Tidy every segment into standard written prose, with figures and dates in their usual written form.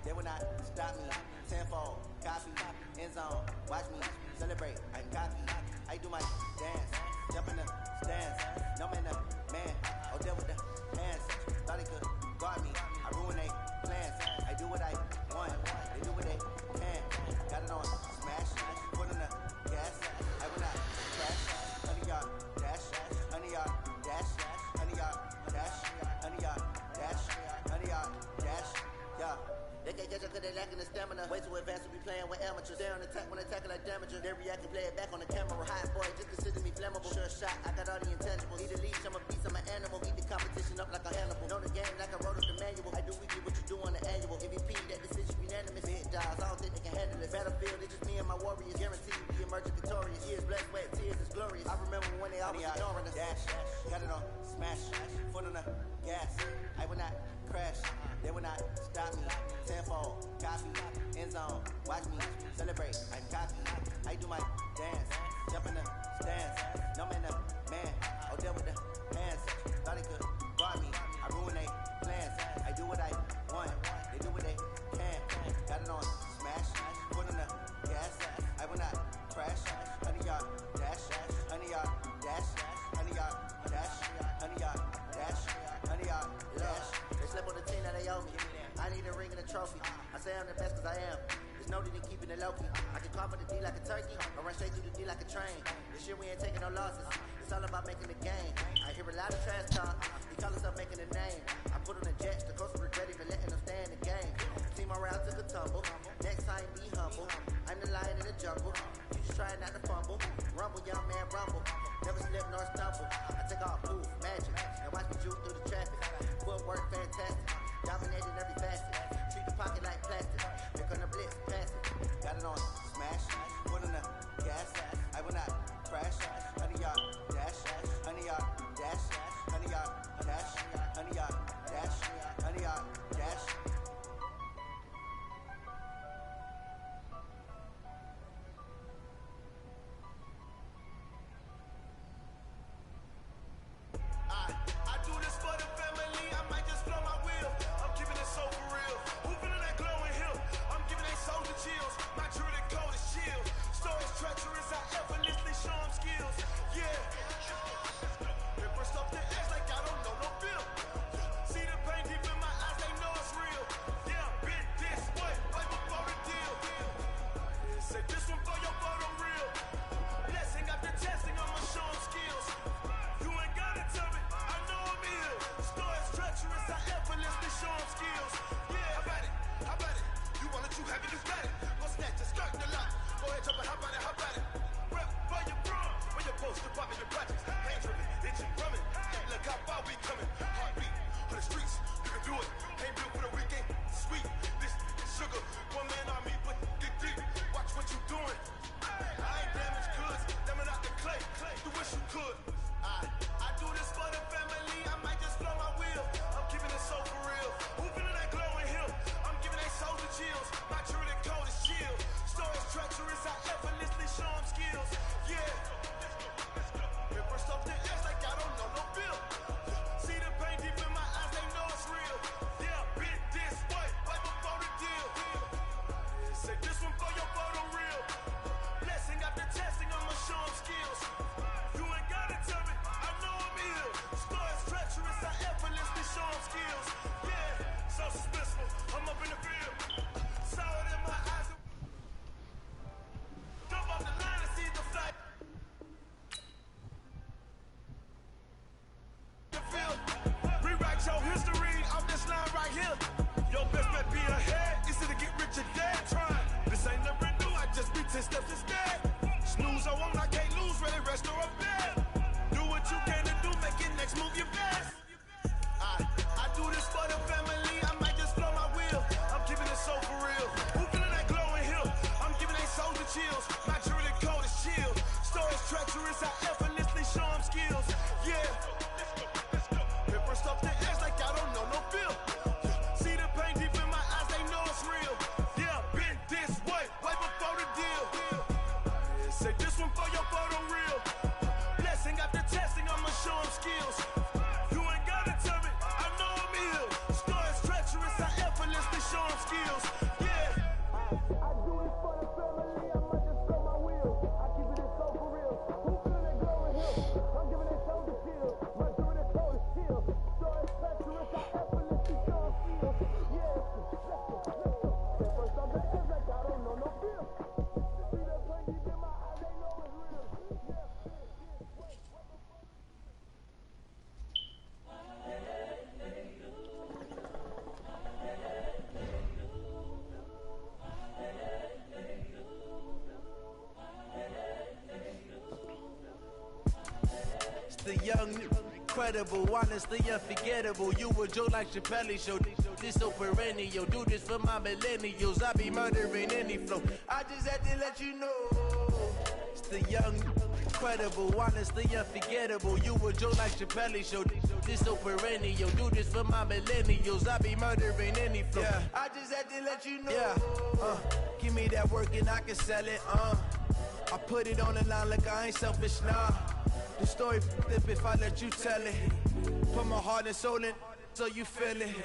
They will not stop me. Tenfold, copy, end zone. Watch me celebrate. I copy. I do my dance. Jump in the stands. No man, man. Oh, there with the hands. Thought he could guard me. I ruin they plans. I do what I want. They do what they can. Got it on smash. Put in the gas. I will not crash. 100 yard dash. 100 yard dash. 100 yard dash. 100 yard dash. 100 yard dash. Yeah. They can't catch up cause they lacking the stamina. Way too advanced to be playing with amateurs. They on attack when they tackle like damager. They react and play it back on the camera. Hot boy, just consider me flammable. Sure shot, I got all the intangibles. Need a leash, I'm a beast, I'm an animal. Beat the competition up like a Hannibal. Know the game like I wrote up the manual. I do weekly what you do on the annual. MVP, that decision unanimous. Big jobs, I don't think they can handle it. Battlefield, it's just me and my warriors. Guaranteed we emerging victorious. Years, blood, sweat, tears, it's glorious. I remember when they always ignoring us. Dash, got it on smash. Foot on the gas. I will not crash. They will not stop me. Tenfold, copy, end zone. Watch me celebrate. I copy. I do my dance. Jump in the stands. No man, man. Oh, there with the hands. Thought he could guard me. I ruin they plans. I do what I want. They do what they can. Got it on smash. Put in the gas. I will not crash. 100 yard dash. 100 yard dash. 100 yard dash. 100 yard dash. 100 yard dash. They slept on the team that they owe me. I need a ring and a trophy. I say I'm the best cause I am. There's no need in keeping it low-key. I can carve the D like a turkey, or run straight through the D like a train. This year we ain't taking no losses. It's all about making the game. I hear a lot of trash talk. He call himself making a name. I put on the jets, the coach regret even letting them stay in the game. Team around took a tumble. Next time be humble. I'm the lion in the jungle. You just try not to fumble. Rumble, young man, rumble. Never slip nor stumble. I take off, move, magic. And watch me juke through the traffic. Footwork fantastic. Dominated every facet. Treat the pocket like plastic. Here come the blitz, pass it. Got it on smash. Put in the gas. I will not crash. 100 yard dash. 100 yard dash. 100 yard dash. 100 yard dash. 100 yard dash. I do this for the family. I might just blow my wheel. I'm keeping it so for real. Who feeling that glowing hill? I'm giving they soldier chills. My druidic code is shield. Stories treacherous. I effortlessly show them skills. Yeah. They burst off the edge like I don't know no bill. See the pain deep in my eyes. They know it's real. Yeah, been this way right before the deal. Say this one for your photo real. Blessing after testing. I'ma show them skills. You ain't gotta tell me. I know I'm ill. Stories treacherous. I effortlessly show them skills. Yeah, how about it? How about it? You want it, you have it, you got it. Go snatch it, skirt the lot. Go ahead, jump it, how about it? How about it? Rep for your brum. When you're posted, popping your projects. Hands driven, itching, drumming. Look how far we coming. Heartbeat on the streets. You can do it. Ain't built for the weekend. Sweet. This is sugar. One man army, but dig deep. Watch what you doing. I ain't damaged goods. Damn it out the clay. You wish you could. I do this for the family. I might just blow my wheel. I'm keeping it so for real. Who feeling that glowing hill? I'm giving they soldier chills. My druidic code is shield. Stories treacherous. I effortlessly show them skills. Yeah. It burst off the edge like I don't know no bill. See the pain deep in my eyes. They know it's real. Yeah, been this way right before the deal. Say this one for your photo real. Blessing after testing. I'ma show them skills. You ain't gotta tell me. I know I'm ill. Stories treacherous. I effortlessly show them skills. Yeah, so suspenseful. I'm up in the field. Saw it in my eyes. Jump off the line and see the flight. The field. Rewrite your history off this line right here. Your best bet be ahead. Easy to get rich or dead. Trying. This ain't never new. I just be 10 steps instead. Snooze or won't, I can't lose. Ready, rest or up bed. Do what you can to do. Make it next move your best. I do this for the family. I might just blow my wheel. I'm keeping it so for real. Who feeling that glowing hill? I'm giving they soldier chills. My druidic code is shield. Stories treacherous. I effortlessly show them skills. Yeah. It burst off the edge like I don't know no bill. See the pain deep in my eyes. They know it's real. Yeah, been this way right before the deal. Say this one for your photo real. Blessing after testing. I'ma show them skills. You ain't gotta tell me. I know I'm ill. Stories treacherous. I effortlessly show them skills. The young, incredible, honestly unforgettable. You a joke like Chappelle show. This so perennial. Do this for my millennials. I be murdering any flow. I just had to let you know. It's the young, incredible, honestly unforgettable. You a joke like Chappelle show. This so perennial. Do this for my millennials. I be murdering any flow. Yeah. I just had to let you know. Yeah. Give me that work and I can sell it. I put it on the line like I ain't selfish, nah. The story flip if I let you tell it. Put my heart and soul in so you feel it.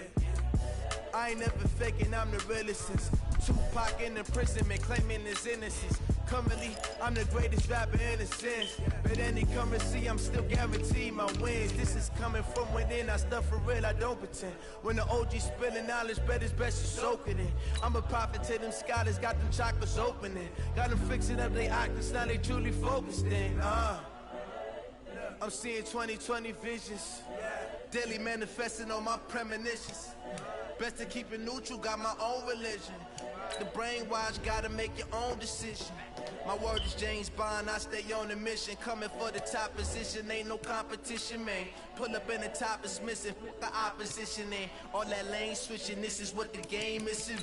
I ain't never faking, I'm the realest since Tupac in imprisonment, claiming his innocence. Currently, I'm the greatest rapper in a sense. But any currency, I'm still guaranteed my wins. This is coming from within, I stuff for real, I don't pretend. When the OG spilling knowledge, bet it's best you soak it in. I'm a prophet to them scholars, got them chakras opening. Got them fixing up they octaves, now they truly focused in. I'm seeing 2020 visions, daily manifesting on my premonitions. Best to keep it neutral, got my own religion. The brainwash, gotta make your own decision. My word is James Bond, I stay on a mission. Coming for the top position, ain't no competition, man. Pull up in the top is missing, fuck the opposition, and all that lane switching, this is what the game is to.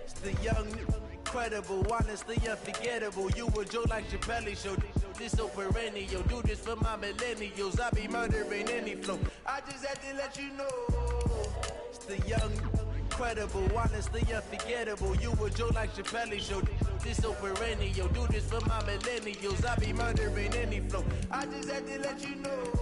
It's the young, incredible, honestly unforgettable. You a joke like Chappelle show. This so perennial. Do this for my millennials. I be murdering any flow. I just had to let you know. It's the young, incredible, honestly unforgettable. You a joke like Chappelle show. This so perennial. Do this for my millennials. I be murdering any flow. I just had to let you know.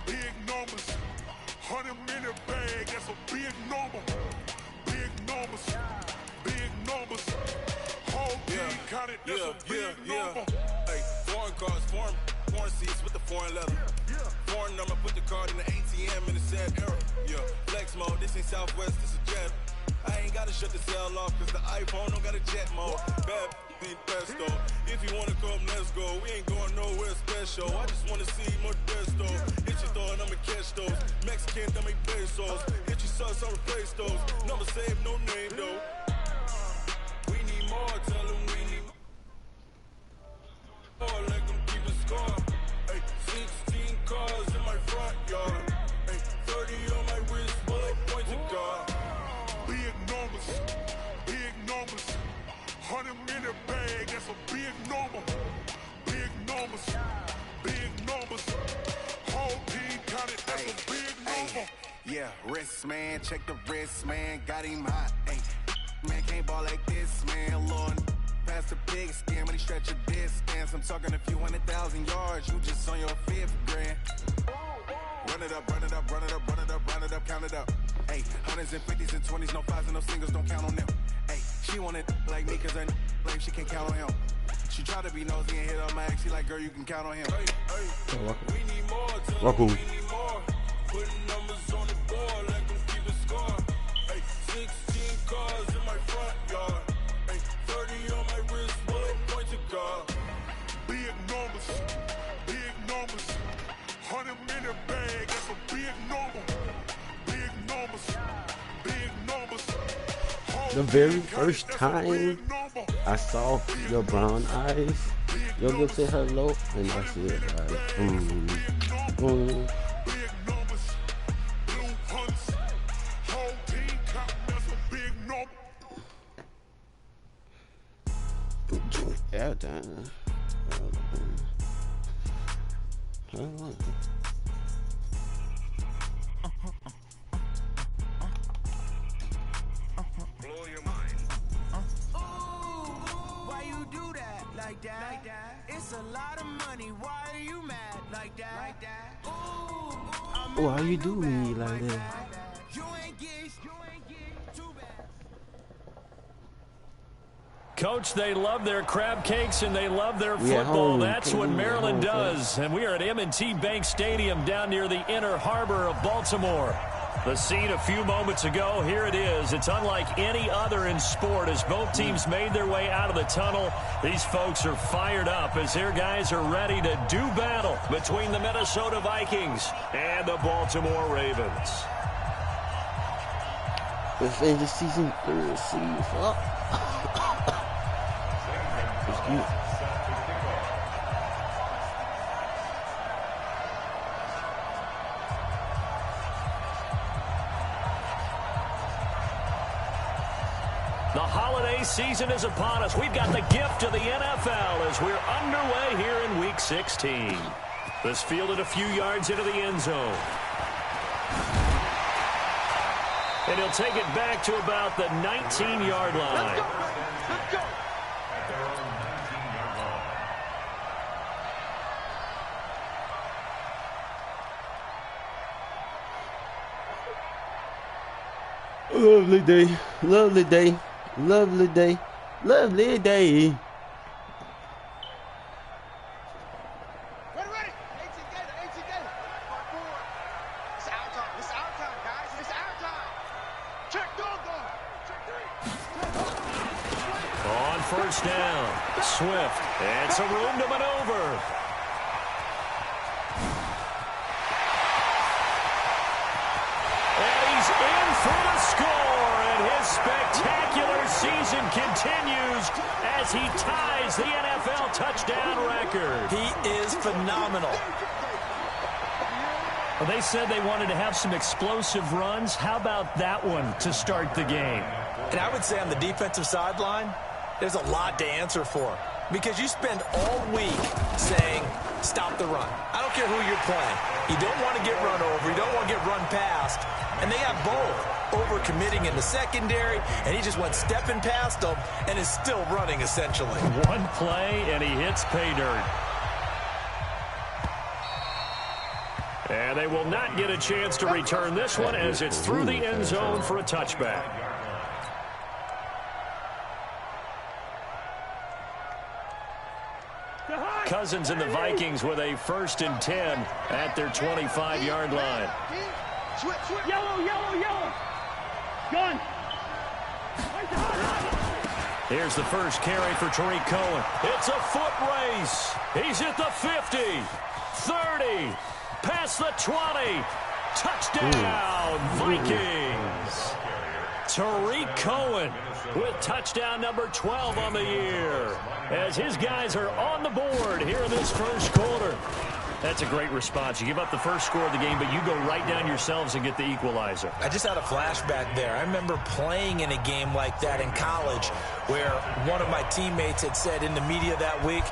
Big numbers, 100 minute bag, that's a big number. Big numbers, whole team counted, that's a big number. Hey, foreign cars, foreign seats with the foreign leather. Foreign number, put the card in the ATM in the sad era. Yeah, flex mode, this ain't Southwest, this is jet. I ain't gotta shut the cell off, cause the iPhone don't got a jet mode. Bad need pesto. If you wanna come, let's go. We ain't going nowhere special. I just wanna see more desto. Hit your throw and I'ma catch those. Mexican, I make pesos. Hit your sauce, I'll replace those. Number save, no name though. We need more, tell them we need more. Let them keep a score. Hey, 16 cars in my front yard. Hey, 30 on my wrist, bullet points of God. Big numbers, 100 minute bag, that's a big number. Big numbers, whole team counted, that's a big number. Yeah, wrist man, check the wrist man, got him hot. Ay, man can't ball like this, man. Lord, past the big skin when he stretch a distance. I'm talking a few 100,000 yards, you just on your 5th grand. Run it up, count it up. Ay, hundreds and 50s and 20s, no 5s and no singles, don't count on them. Ay, she want it like me cause her lame, she can't count on him. She try to be nosy and hit on my ex, she like, girl, you can count on him. We need more, tell them we need more. Putting numbers on the board, let them keep a score. Hey, 16 cars in my front yard. Hey, 30 on my wrist, bullet points of God. Big numbers, 100 minute bag, that's a big number. Big numbers, The very first time I saw your brown eyes, your lips said hello, and I said like, Big numbers, blue hunts, whole team count, that's a big number. yeah, damn. Blow your mind. Why you do that like that? It's a lot of money. Why are you mad like that? Why you do me like that? You ain't get Coach, they love their crab cakes and they love their football. That's what Maryland does. And we are at M&T Bank Stadium down near the Inner Harbor of Baltimore. The scene a few moments ago, here it is. It's unlike any other in sport as both teams made their way out of the tunnel. These folks are fired up as their guys are ready to do battle between the Minnesota Vikings and the Baltimore Ravens. Let's end the season. The holiday season is upon us. We've got the gift of the NFL as we're underway here in Week 16. This fielded a few yards into the end zone. And he'll take it back to about the 19-yard line. Let's go. Lovely day, lovely day, lovely day, lovely day. Ready. 18 Gator. It's our time. It's our time, guys. It's our time. Check dog. Check three. On first down, Swift. And some room to maneuver. In for the score, and his spectacular season continues as he ties the NFL touchdown record. He is phenomenal. Well, they said they wanted to have some explosive runs. How about that one to start the game? And I would say on the defensive sideline, there's a lot to answer for. Because you spend all week saying, stop the run. I don't care who you're playing. You don't want to get run over. You don't want to get run past. And they have both. Over-committing in the secondary, and he just went stepping past them and is still running, essentially. One play, and he hits pay dirt. And they will not get a chance to return this one as it's through the end zone for a touchback. Cousins and the Vikings with a 1st and 10 at their 25-yard line. Yellow. Gun. Here's the first carry for Tariq Cohen. It's a foot race. He's at the 50, 30, past the 20. Touchdown, Vikings. Tariq Cohen with touchdown number 12 on the year as his guys are on the board here in this first quarter. That's a great response. You give up the first score of the game, but you go right down yourselves and get the equalizer. I just had a flashback there. I remember playing in a game like that in college where one of my teammates had said in the media that week,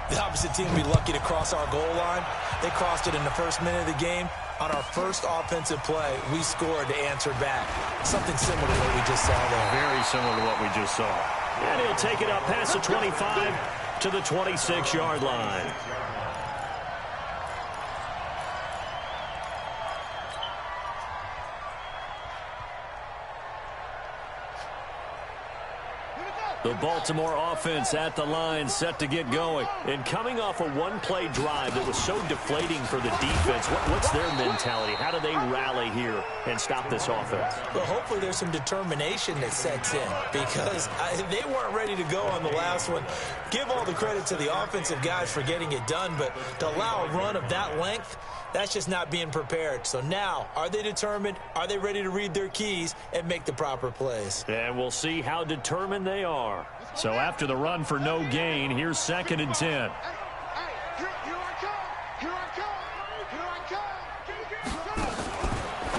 the opposite team would be lucky to cross our goal line. They crossed it in the first minute of the game. On our first offensive play, we scored to answer back. Something similar to what we just saw there. Very similar to what we just saw. And he'll take it up past the 25 to the 26-yard line. The Baltimore offense at the line, set to get going. And coming off a one-play drive that was so deflating for the defense, what's their mentality? How do they rally here and stop this offense? Well, hopefully there's some determination that sets in because they weren't ready to go on the last one. Give all the credit to the offensive guys for getting it done, but to allow a run of that length, that's just not being prepared. So now, are they determined? Are they ready to read their keys and make the proper plays? And we'll see how determined they are. So after the run for no gain, here's 2nd and 10. Here I come.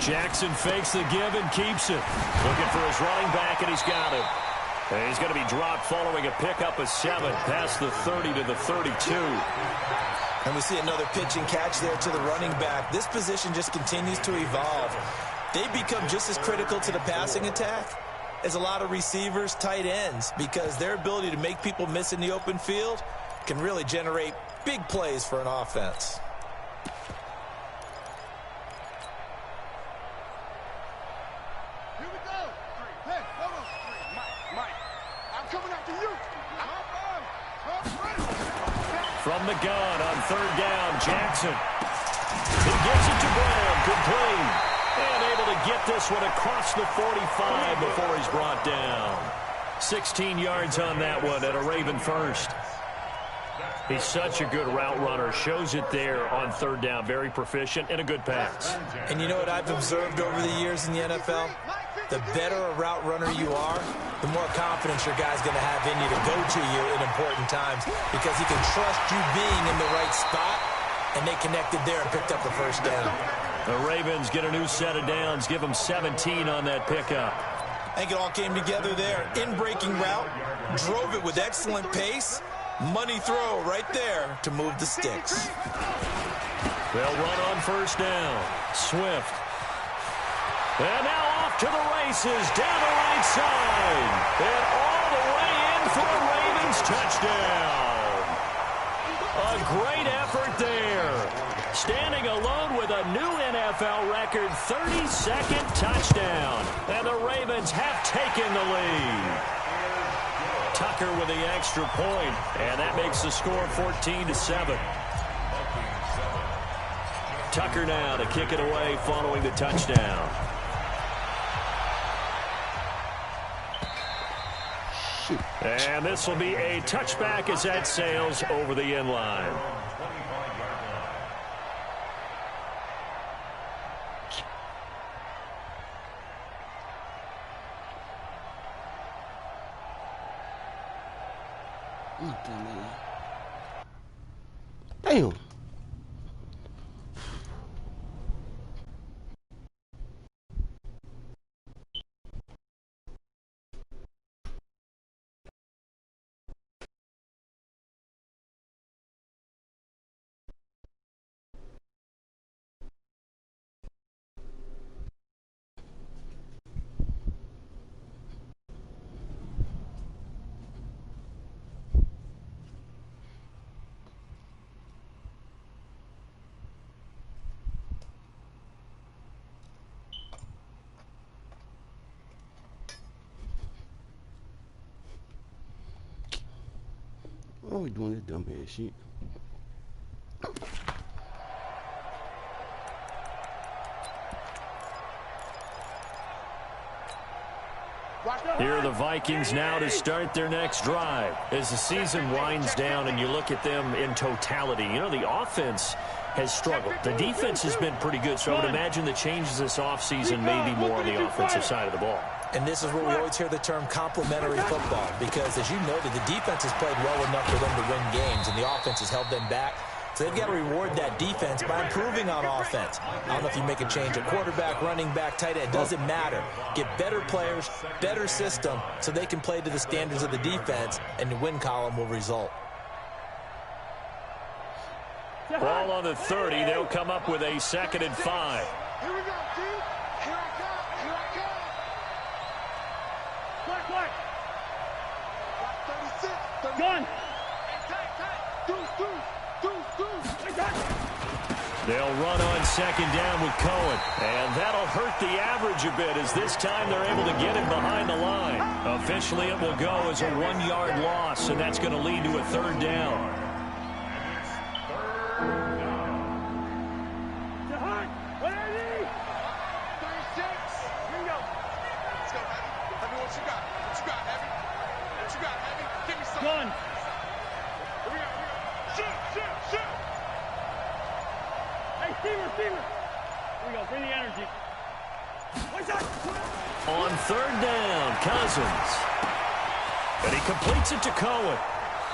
Jackson fakes the give and keeps it. Looking for his running back, and he's got him. And he's going to be dropped following a pickup of 7 past the 30 to the 32. And we see another pitch and catch there to the running back. This position just continues to evolve. They become just as critical to the passing attack as a lot of receivers, tight ends, because their ability to make people miss in the open field can really generate big plays for an offense. Here we go. Hey, hold on. Mike, I'm coming after you. From the gun on third down, Jackson. He gets it to Brown, complete. And able to get this one across the 45 before he's brought down. 16 yards on that one at a Raven first. He's such a good route runner. Shows it there on third down. Very proficient and a good pass. And you know what I've observed over the years in the NFL? The better a route runner you are, the more confidence your guy's going to have in you to go to you in important times because he can trust you being in the right spot, and they connected there and picked up the first down. The Ravens get a new set of downs. Give them 17 on that pickup. I think it all came together there. In-breaking route, drove it with excellent pace. Money throw right there to move the sticks. They'll run on first down. Swift. And now off to the races down the right side. And all the way in for a Ravens touchdown. A great effort there. Standing alone with a new NFL record 32nd touchdown. And the Ravens have taken the lead. Tucker with the extra point, and that makes the score 14-7. Tucker now to kick it away following the touchdown. And this will be a touchback as that sails over the end line. Damn. Why are we doing this dumbass shit? Here are the Vikings now to start their next drive. As the season winds down and you look at them in totality, you know, the offense has struggled. The defense has been pretty good, so I would imagine the changes this offseason may be more on the offensive side of the ball. And this is where we always hear the term complementary football because, as you noted, the defense has played well enough for them to win games, and the offense has held them back. So they've got to reward that defense by improving on offense. I don't know if you make a change at quarterback, running back, tight end. It doesn't matter. Get better players, better system, so they can play to the standards of the defense, and the win column will result. Ball on the 30. They'll come up with a 2nd and 5. Here we go, dude. Here I come. Here I come. Quick. 36. Gun. They'll run on 2nd down with Cohen. And that'll hurt the average a bit as this time they're able to get him behind the line. Officially, it will go as a 1-yard loss, and that's going to lead to a 3rd down. Gun. Shoot. Hey, Steamer. Here we go. Bring the energy. On 3rd down, Cousins. And he completes it to Cohen.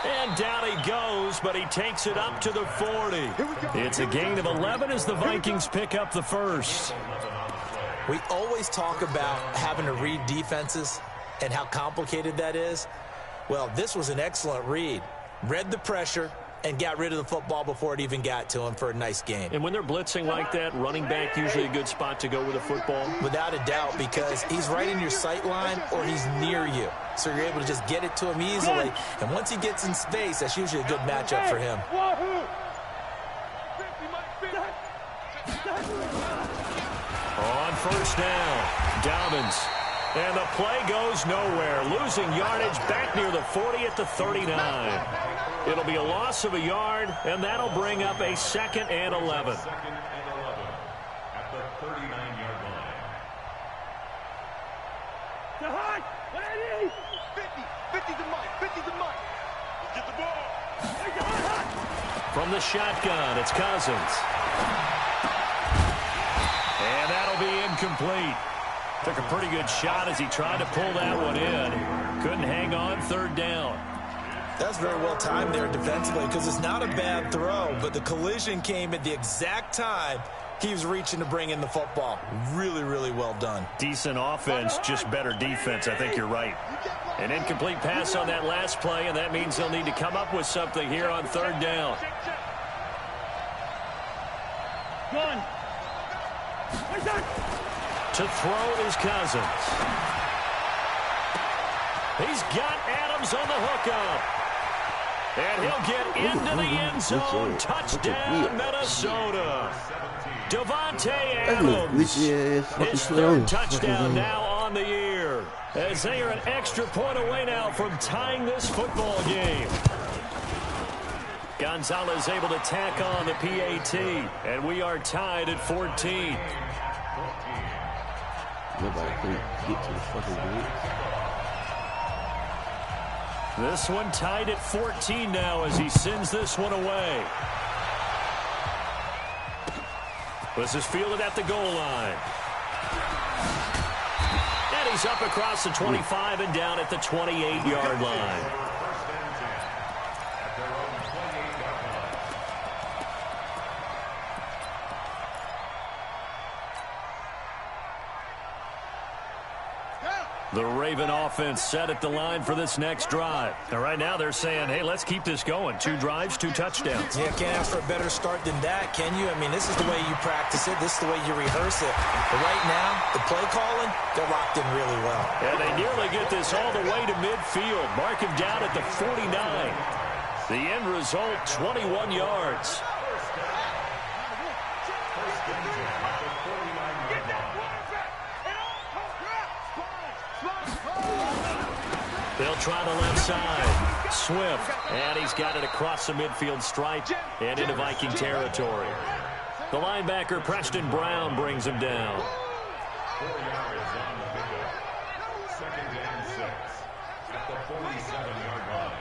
And down he goes, but he takes it up to the 40. It's a gain of 11 as the Vikings pick up the first. We always talk about having to read defenses and how complicated that is. Well, this was an excellent read. Read the pressure and got rid of the football before it even got to him for a nice gain. And when they're blitzing like that, running back usually a good spot to go with a football? Without a doubt, because he's right in your sight line or he's near you. So you're able to just get it to him easily. And once he gets in space, that's usually a good matchup for him. On 1st down, Dobbins. And the play goes nowhere. Losing yardage back near the 40 at the 39. It'll be a loss of a yard, and that'll bring up a 2nd and 11. Second and 11 at the 39-yard line. To hot. What I need? 50 to Mike. 50 to Mike. Let's get the ball. Hey, hot. From the shotgun, it's Cousins. And that'll be incomplete. Took a pretty good shot as he tried to pull that one in. Couldn't hang on 3rd down. That's very well timed there defensively because it's not a bad throw, but the collision came at the exact time he was reaching to bring in the football. Really, really well done. Decent offense, just better defense. I think you're right. An incomplete pass on that last play, and that means they'll need to come up with something here on 3rd down. Gun. To throw is Cousins. He's got Adams on the hookup. And he'll get into the end zone. Touchdown, Minnesota. Devontae Adams. His 3rd touchdown now on the year. As they are an extra point away now from tying this football game. Gonzalez able to tack on the PAT. And we are tied at 14. Nobody can get to the fucking game. This one tied at 14 now as he sends this one away. This is fielded at the goal line. And he's up across the 25 and down at the 28-yard line. The Raven offense set at the line for this next drive. And right now they're saying, hey, let's keep this going. 2 drives, 2 touchdowns. Yeah, can't ask for a better start than that, can you? I mean, this is the way you practice it. This is the way you rehearse it. But right now, the play calling, they're locked in really well. And they nearly get this all the way to midfield. Mark him down at the 49. The end result, 21 yards. They'll try the left side. Swift, and he's got it across the midfield stripe and into Viking territory. The linebacker, Preston Brown, brings him down. 4 yards on the pickup. 2nd and 6 at the 47-yard line.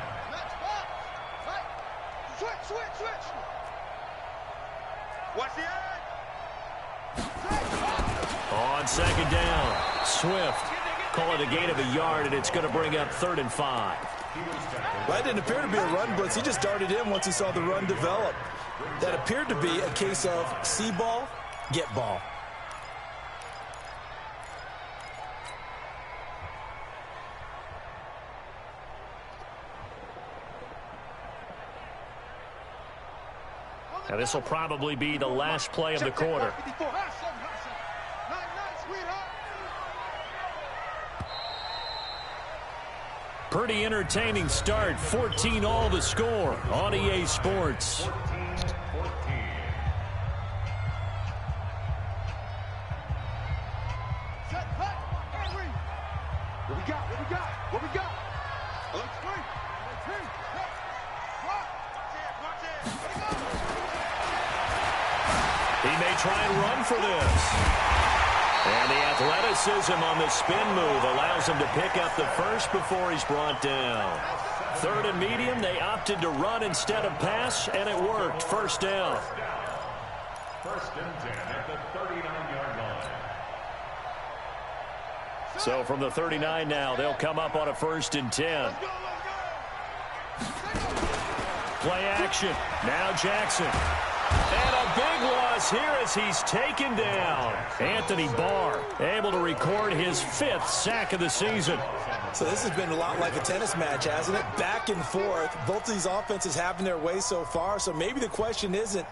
Switch. Watch the edge. On 2nd down, Swift. Call it a gain of a yard, and it's going to bring up 3rd and 5. Well, that didn't appear to be a run blitz. He just darted in once he saw the run develop. That appeared to be a case of see ball, get ball. Now this will probably be the last play of the quarter. Pretty entertaining start. 14-all the score on EA Sports. 14-14. What we got? He may try and run for this. And the athleticism on the spin move allows him to pick up the first before he's brought down. 3rd and medium, they opted to run instead of pass, and it worked. 1st down. 1st and 10 at the 39-yard line. So from the 39 now, they'll come up on a 1st and 10. Play action. Now Jackson. And a big loss here as he's taken down. Anthony Barr able to record his 5th sack of the season. So this has been a lot like a tennis match, hasn't it? Back and forth. Both of these offenses having their way so far. So maybe the question isn't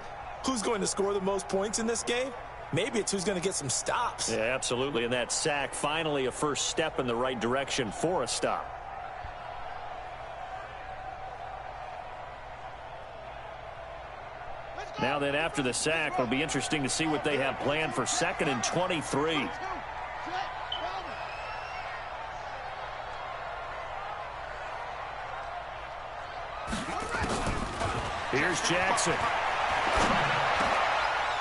who's going to score the most points in this game. Maybe it's who's going to get some stops. Yeah, absolutely. And that sack, finally a first step in the right direction for a stop. Now then, after the sack, it'll be interesting to see what they have planned for 2nd and 23. Here's Jackson.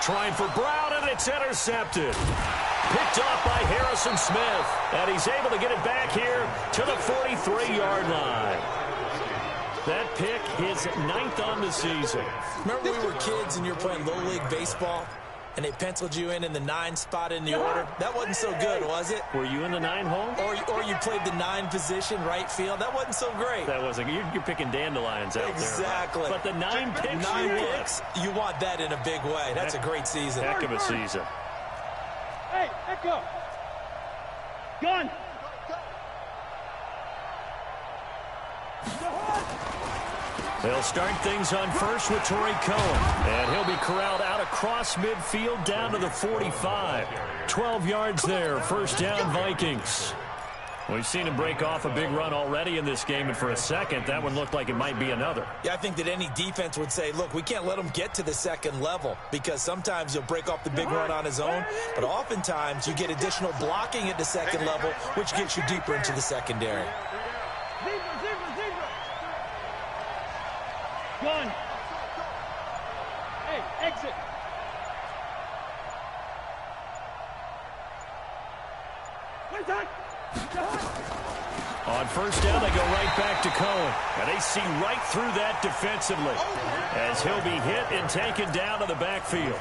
Trying for Brown, and it's intercepted. Picked off by Harrison Smith. And he's able to get it back here to the 43-yard line. That pick, his 9th on the season. Remember when we were kids and you were playing Little League Baseball? And they penciled you in the 9 spot in the order? That wasn't so good, was it? Were you in the 9 hole? Or you played the 9 position, right field? That wasn't so great. That wasn't. You're picking dandelions out exactly. there. But the 9 picks, you want that in a big way. That's a great season. Heck of a season. Hey, Echo. Gun. They'll start things on first with Torrey Cohen. And he'll be corralled out across midfield down to the 45. 12 yards there. First down, Vikings. We've seen him break off a big run already in this game, and for a second, that one looked like it might be another. Yeah, I think that any defense would say, look, we can't let him get to the second level, because sometimes he'll break off the big run on his own, but oftentimes you get additional blocking at the second level, which gets you deeper into the secondary. Gun. Hey, exit. Where's that? On first down, they go right back to Cohen. And they see right through that defensively as he'll be hit and taken down to the backfield.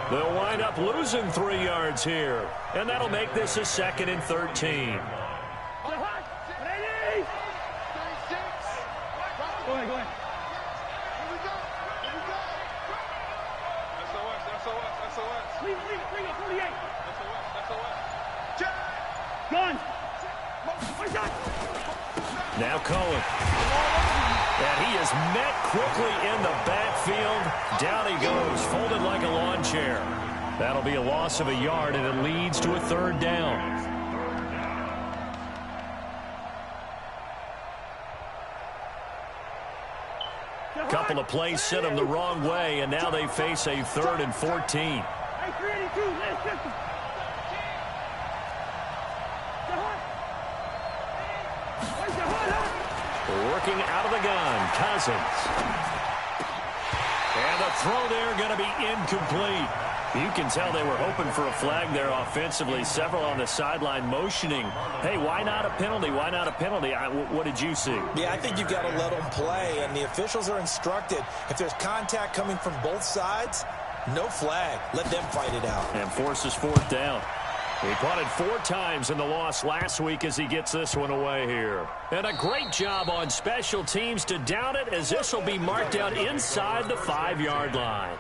They'll wind up losing 3 yards here. And that'll make this a 2nd and 13. Go ahead. Bring it, 48. Gun. Now Cohen. And he is met quickly in the backfield. Down he goes, folded like a lawn chair. That'll be a loss of a yard, and it leads to a 3rd down. Couple of plays sent them the wrong way, and now they face a 3rd and 14. Working out of the gun, Cousins. And the throw there going to be incomplete. You can tell they were hoping for a flag there offensively. Several on the sideline motioning, hey, why not a penalty? Why not a penalty? What did you see? Yeah, I think you've got to let them play, and the officials are instructed, if there's contact coming from both sides, no flag. Let them fight it out. And forces 4th down. He punted 4 times in the loss last week as he gets this one away here. And a great job on special teams to down it, as this will be marked out inside the 5-yard line.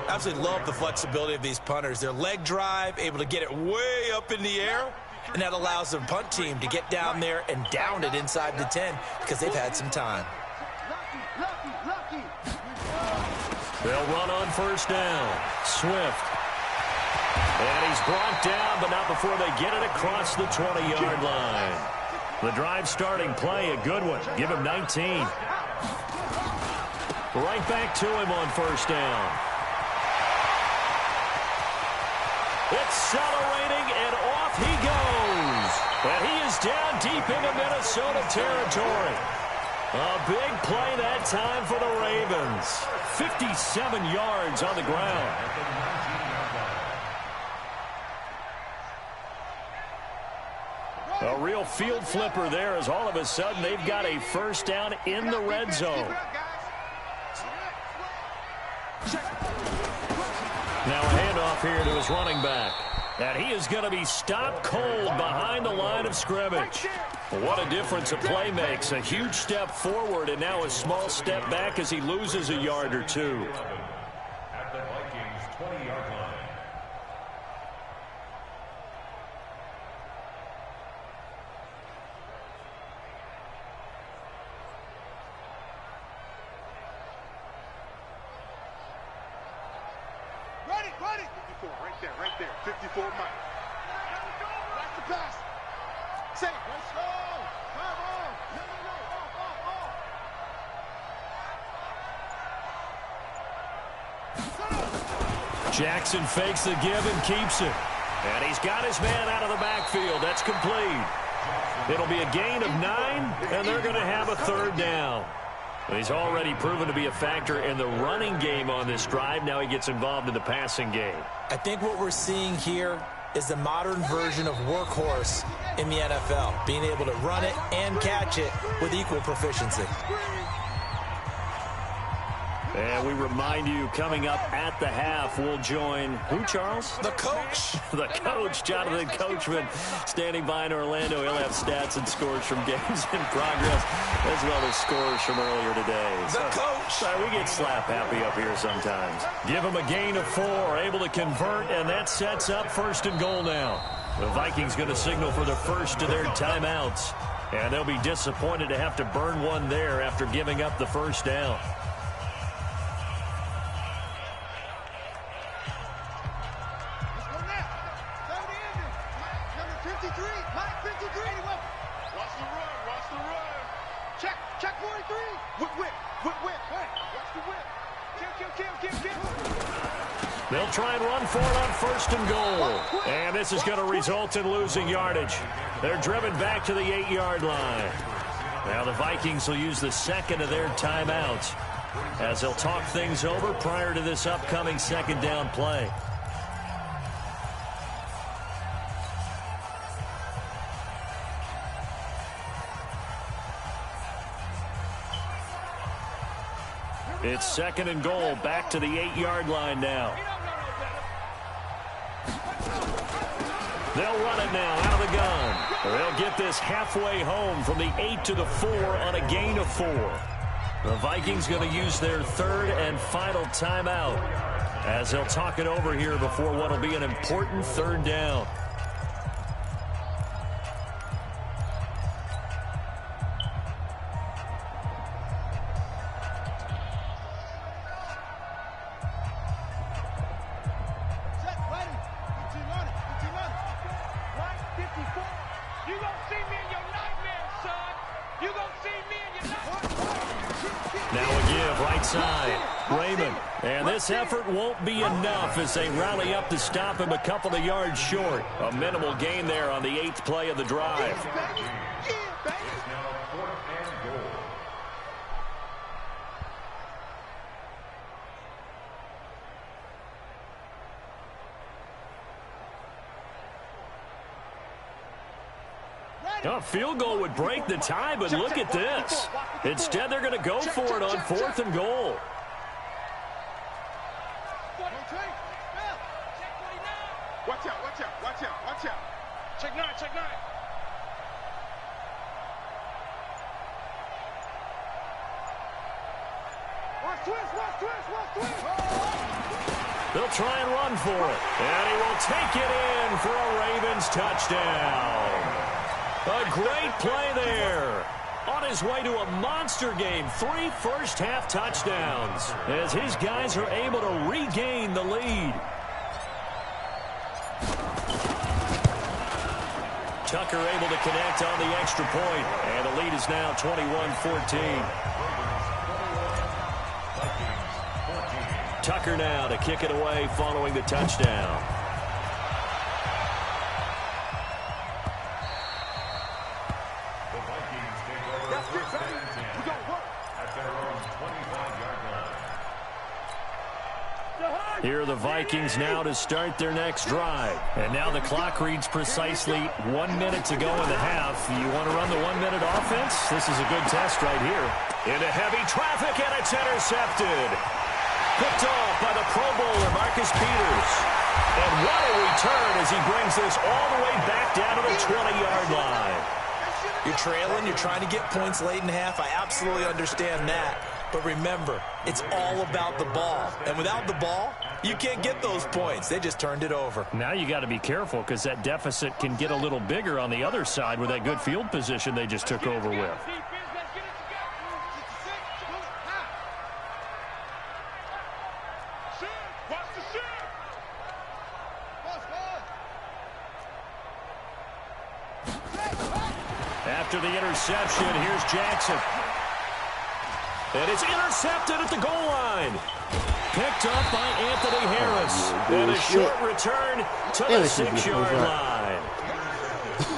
Absolutely love the flexibility of these punters. Their leg drive, able to get it way up in the air, and that allows the punt team to get down there and down it inside the 10 because they've had some time. They'll run on first down. Swift. And he's brought down, but not before they get it across the 20-yard line. The drive starting play, a good one. Give him 19. Right back to him on first down. Accelerating, and off he goes. And he is down deep into Minnesota territory. A big play that time for the Ravens. 57 yards on the ground. A real field flipper there, as all of a sudden they've got a first down in the red zone. Now a handoff here to his running back. And he is going to be stopped cold behind the line of scrimmage. What a difference a play makes. A huge step forward and now a small step back as he loses a yard or two. At the Vikings 20-yard line. Ready. 54, right there. 54 Mike. Watch the pass. Say, let's go. Come on. No. Jackson fakes the give and keeps it. And he's got his man out of the backfield. That's complete. It'll be a gain of 9, and they're going to have a 3rd down. He's already proven to be a factor in the running game on this drive. Now he gets involved in the passing game. I think what we're seeing here is the modern version of workhorse in the NFL, being able to run it and catch it with equal proficiency. And we remind you, coming up at the half, we'll join who, Charles? The coach. The coach, Jonathan Coachman, standing by in Orlando. He'll have stats and scores from games in progress, as well as scores from earlier today. The coach. Sorry, we get slap happy up here sometimes. Give him a gain of 4, able to convert, and that sets up 1st and goal now. The Vikings going to signal for the first of their timeouts, and they'll be disappointed to have to burn one there after giving up the first down. They'll try and run for it on 1st and goal. And this is going to result in losing yardage. They're driven back to the 8-yard line. Now the Vikings will use the second of their timeouts as they'll talk things over prior to this upcoming 2nd down play. It's 2nd and goal, back to the 8-yard line now. They'll run it now out of the gun. They'll get this halfway home from the 8 to the 4 on a gain of 4. The Vikings going to use their 3rd and final timeout as they'll talk it over here before what will be an important 3rd down. This effort won't be enough as they rally up to stop him a couple of yards short. A minimal gain there on the 8th play of the drive. A field goal would break the tie, but look at this. Instead, they're going to go for it on 4th and goal. Watch out, watch out, watch out, watch out. Check 9, check 9. Watch twist. They'll try and run for it. And he will take it in for a Ravens touchdown. A great play there. On his way to a monster game, 3 first-half touchdowns as his guys are able to regain the lead. Tucker able to connect on the extra point, and the lead is now 21-14. Tucker now to kick it away following the touchdown. The Vikings take over first and 10 at their own 25-yard line. Here are the Vikings now to start their next drive. And now the clock reads precisely 1 minute to go in the half. You want to run the 1-minute offense? This is a good test right here. Into heavy traffic, and it's intercepted. Picked off by the Pro Bowler, Marcus Peters. And what a return as he brings this all the way back down to the 20-yard line. You're trailing, you're trying to get points late in half. I absolutely understand that. But remember, it's all about the ball. And without the ball, you can't get those points. They just turned it over. Now you got to be careful because that deficit can get a little bigger on the other side with that good field position they just took over with. After the interception, here's Jackson. And it's intercepted at the goal line. Picked up by Anthony Harris. And a short return to the 6-yard line.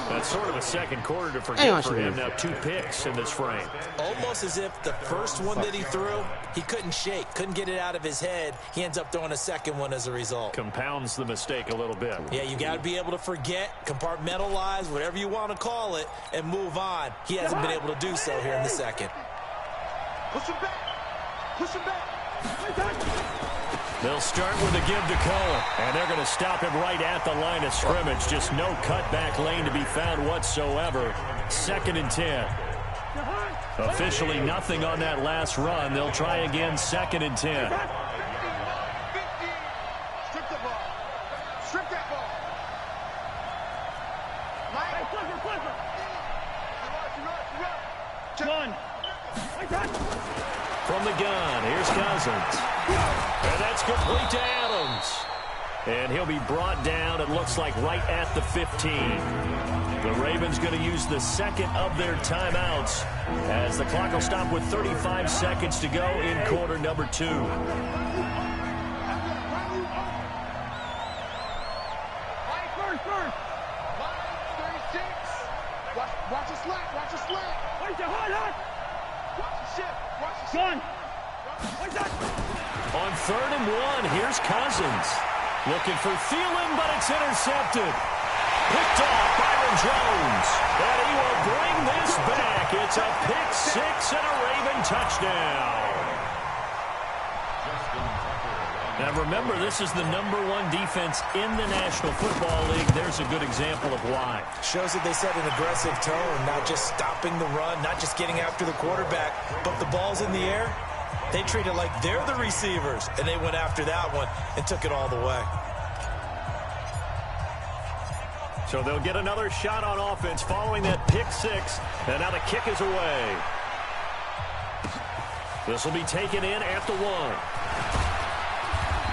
That's sort of a second quarter to forget for him. Now 2 picks in this frame. Almost as if the first one that he threw, he couldn't shake, couldn't get it out of his head. He ends up throwing a second one as a result. Compounds the mistake a little bit. Yeah, you got to be able to forget, compartmentalize, whatever you want to call it, and move on. He hasn't been able to do so here in the second. Push him back. Push him back. They'll start with a give to Cohen, and they're going to stop him right at the line of scrimmage. Just no cutback lane to be found whatsoever. 2nd and 10. Officially nothing on that last run. They'll try again, 2nd and 10. Strip the ball. Strip that ball. From the gun, here's Cousins. And that's complete to Adams. And he'll be brought down, it looks like, right at the 15. The Ravens going to use the second of their timeouts as the clock will stop with 35 seconds to go in quarter number 2. Watch the slack. Watch the slack. Watch the shift. Watch the shift. On 3rd and 1, here's Cousins. Looking for Thielen, but it's intercepted. Picked off Byron Jones. And he will bring this back. It's a pick 6 and a Raven touchdown. Now remember, this is the #1 defense in the National Football League. There's a good example of why. Shows that they set an aggressive tone, not just stopping the run, not just getting after the quarterback, but the ball's in the air. They treat it like they're the receivers, and they went after that one and took it all the way. So they'll get another shot on offense following that pick 6, and now the kick is away. This will be taken in at the 1.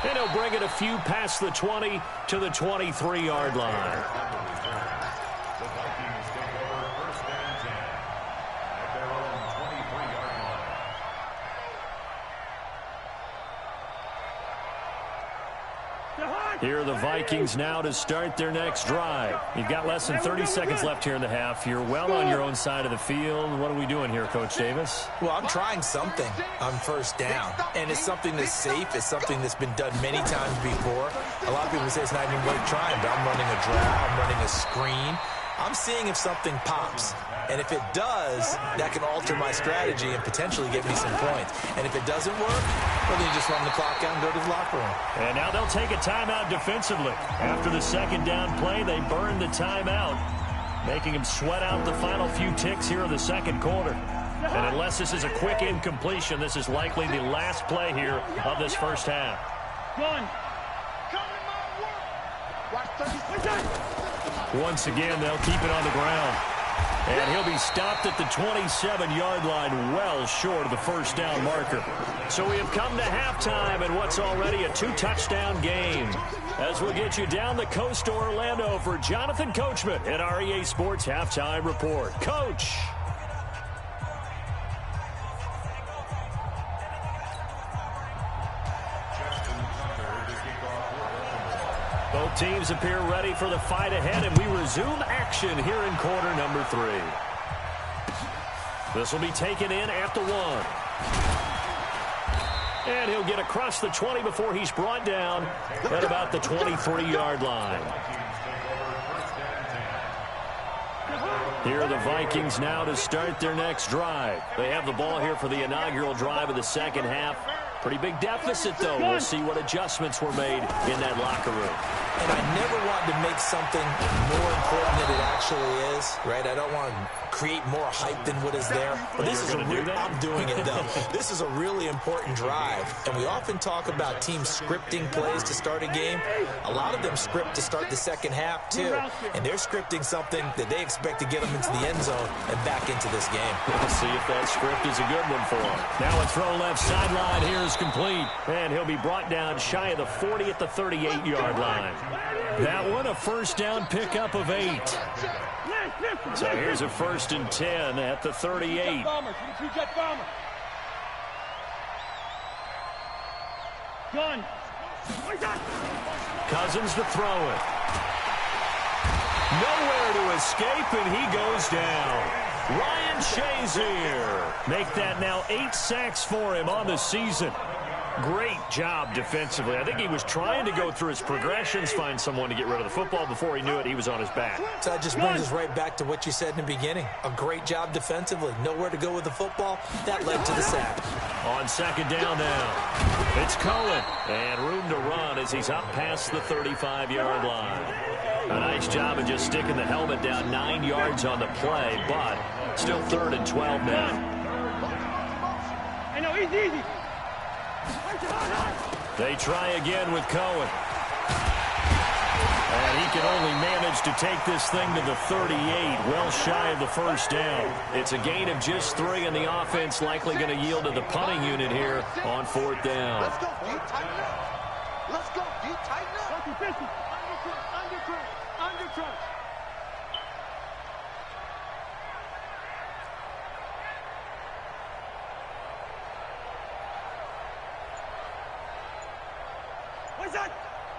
And he'll bring it a few past the 20 to the 23-yard line. The Vikings take over 1st and 10 at their own 23-yard line. Here are the Vikings now to start their next drive. You've got less than 30 seconds left here in the half. You're well on your own side of the field. What are we doing here, Coach Davis? Well, I'm trying something on 1st down, and it's something that's safe. It's something that's been done many times before. A lot of people say it's not even worth trying, but I'm running a draw. I'm running a screen. I'm seeing if something pops. And if it does, that can alter my strategy and potentially get me some points. And if it doesn't work, well, then you just run the clock out and go to the locker room. And now they'll take a timeout defensively. After the 2nd down play, they burn the timeout, making them sweat out the final few ticks here in the 2nd quarter. And unless this is a quick incompletion, this is likely the last play here of this 1st half. Once again, they'll keep it on the ground. And he'll be stopped at the 27-yard line, well short of the 1st down marker. So we have come to halftime in what's already a 2-touchdown game. As we'll get you down the coast to Orlando for Jonathan Coachman at our EA Sports Halftime Report. Coach! Both teams appear ready for the fight ahead, and we resume action here in quarter number 3. This will be taken in at the 1. And he'll get across the 20 before he's brought down at about the 23-yard line. Here are the Vikings now to start their next drive. They have the ball here for the inaugural drive of the 2nd half. Pretty big deficit, though. We'll see what adjustments were made in that locker room. And I never wanted to make something more important than it actually is, right? I don't want to create more hype than what is there. But this is I'm doing it, though. This is a really important drive. And we often talk about teams scripting plays to start a game. A lot of them script to start the 2nd half, too. And they're scripting something that they expect to get them into the end zone and back into this game. We'll see if that script is a good one for them. Now a throw left sideline here is complete. And he'll be brought down shy of the 40 at the 38-yard line. That one a 1st down pickup of 8. So here's a 1st and 10 at the 38. Cousins to throw it. Nowhere to escape, and he goes down. Ryan Shazier. Make that now 8 sacks for him on the season. Great job defensively. I think he was trying to go through his progressions, find someone to get rid of the football. Before he knew it, he was on his back. So that just brings us right back to what you said in the beginning. A great job defensively. Nowhere to go with the football. That led to the sack. On second down now, it's Cohen. And room to run as he's up past the 35-yard line. A nice job of just sticking the helmet down 9 yards on the play, but still 3rd and 12 now. Hey, no, easy. They try again with Cohen. And he can only manage to take this thing to the 38, well shy of the first down. It's a gain of just 3, and the offense likely going to yield to the punting unit here on 4th down. Let's go, D. Tighten up. Let's go, D. Tighten up. Under crunch. What's that?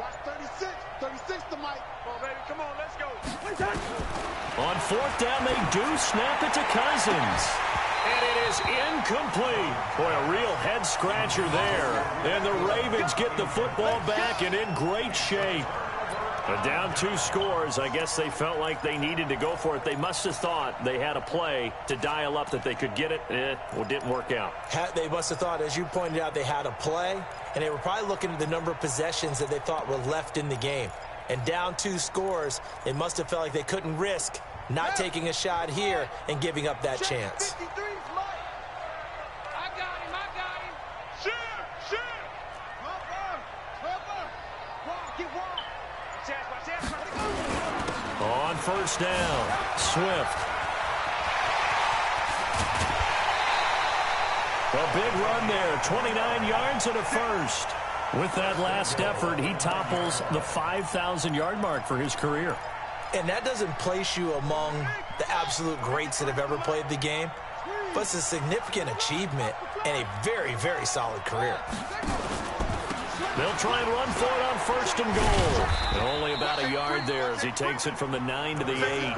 Watch 36. 36 to Mike. Come on, baby. Come on, let's go. What's that? On 4th down, they do snap it to Cousins. And it is incomplete. Boy, a real head-scratcher there. And the Ravens get the football back and in great shape. But down 2 scores, I guess they felt like they needed to go for it. They must have thought they had a play to dial up that they could get it. Well, it didn't work out. They must have thought, as you pointed out, they had a play, and they were probably looking at the number of possessions that they thought were left in the game. And down 2 scores, they must have felt like they couldn't risk not taking a shot here and giving up that chance. I got him. Share. Get one. On 1st down, Swift. A big run there, 29 yards and a first. With that last effort, he topples the 5,000-yard mark for his career. And that doesn't place you among the absolute greats that have ever played the game, but it's a significant achievement and a very, very solid career. They'll try and run for it on 1st and goal. And only about a yard there as he takes it from the 9 to the 8.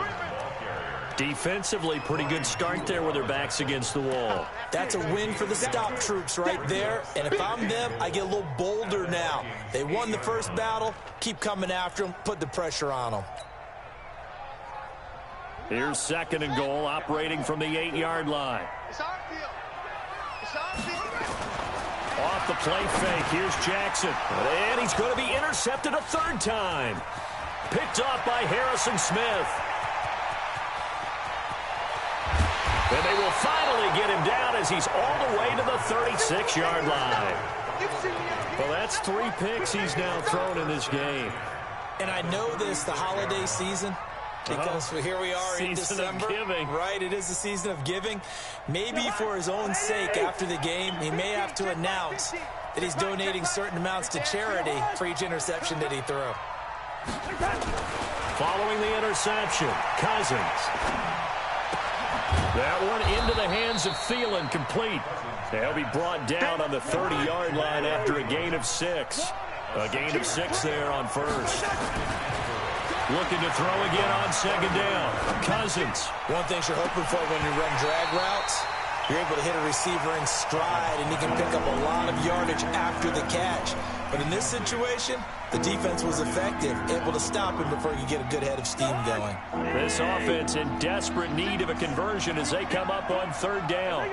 Defensively, pretty good start there with their backs against the wall. That's a win for the stop troops right there. And if I'm them, I get a little bolder now. They won the first battle. Keep coming after them. Put the pressure on them. Here's 2nd and goal, operating from the 8-yard line. It's our field. Off the play fake, here's Jackson. And he's going to be intercepted a 3rd time. Picked off by Harrison Smith. And they will finally get him down as he's all the way to the 36-yard line. Well, that's 3 picks he's now thrown in this game. And I know this, the holiday season, because here we are in December. Right, it is the season of giving. Maybe for his own sake after the game, he may have to announce that he's donating certain amounts to charity for each interception that he threw. Following the interception, Cousins. That one into the hands of Thielen, complete. They'll be brought down on the 30-yard line after a gain of 6. A gain of 6 there on 1st. Looking to throw again on 2nd down. Cousins. One thing you're hoping for when you run drag routes, you're able to hit a receiver in stride, and he can pick up a lot of yardage after the catch. But in this situation, the defense was effective, able to stop him before you get a good head of steam going. This offense in desperate need of a conversion as they come up on 3rd down.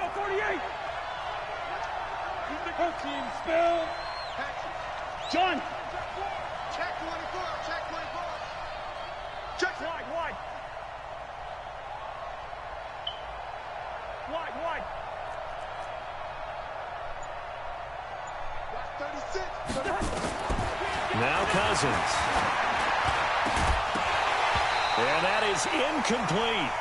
Team spill. John. Check 24. Check wide. Wide. Watch 36. Now Cousins. And that is incomplete.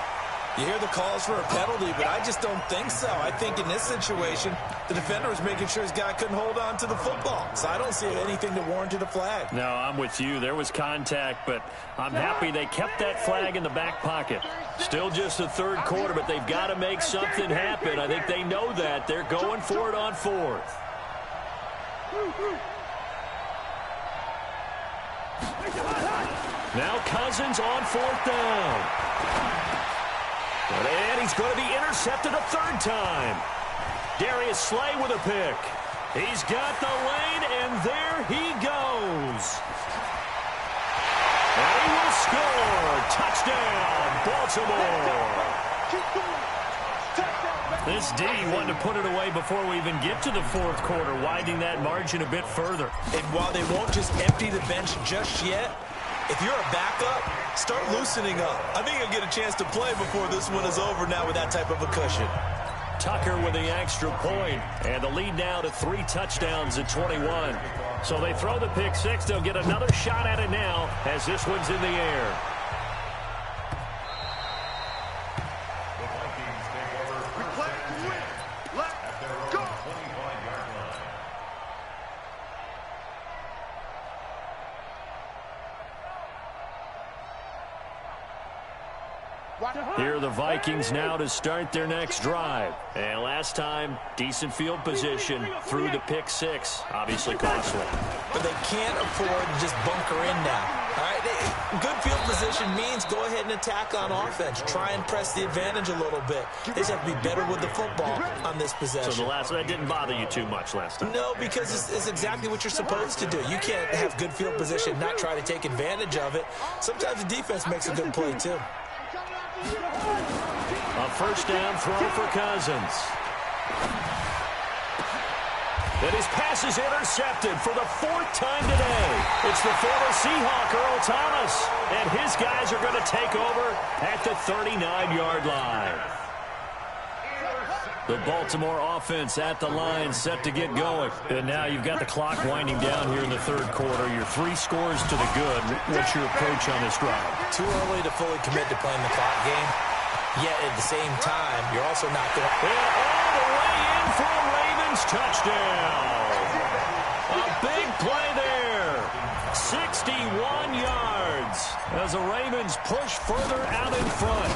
You hear the calls for a penalty, but I just don't think so. I think in this situation, the defender was making sure his guy couldn't hold on to the football. So I don't see anything that warranted a flag. No, I'm with you. There was contact, but I'm happy they kept that flag in the back pocket. Still just the 3rd quarter, but they've got to make something happen. I think they know that. They're going for it on 4th. Now Cousins on 4th down. And he's going to be intercepted a 3rd time. Darius Slay with a pick. He's got the lane, and there he goes. And he will score. Touchdown, Baltimore. This D wanted to put it away before we even get to the 4th quarter, widening that margin a bit further. And while they won't just empty the bench just yet, if you're a backup, start loosening up. I think you'll get a chance to play before this one is over now with that type of a cushion. Tucker with the extra point, and the lead now to 3 touchdowns at 21. So they throw the pick 6. They'll get another shot at it now as this one's in the air. Here are the Vikings now to start their next drive. And last time, decent field position through the pick 6. Obviously costly. But they can't afford to just bunker in now. All right, good field position means go ahead and attack on offense. Try and press the advantage a little bit. They just have to be better with the football on this possession. So that didn't bother you too much last time? No, because it's exactly what you're supposed to do. You can't have good field position, not try to take advantage of it. Sometimes the defense makes a good play, too. A 1st down throw for Cousins. And his pass is intercepted for the 4th time today. It's the former Seahawk, Earl Thomas. And his guys are going to take over at the 39-yard line. The Baltimore offense at the line, set to get going. And now you've got the clock winding down here in the 3rd quarter. You're 3 scores to the good. What's your approach on this drive? Too early to fully commit to playing the clock game. Yet at the same time, you're also not going. And all the way in for a Ravens touchdown. A big play there. 61 yards as the Ravens push further out in front.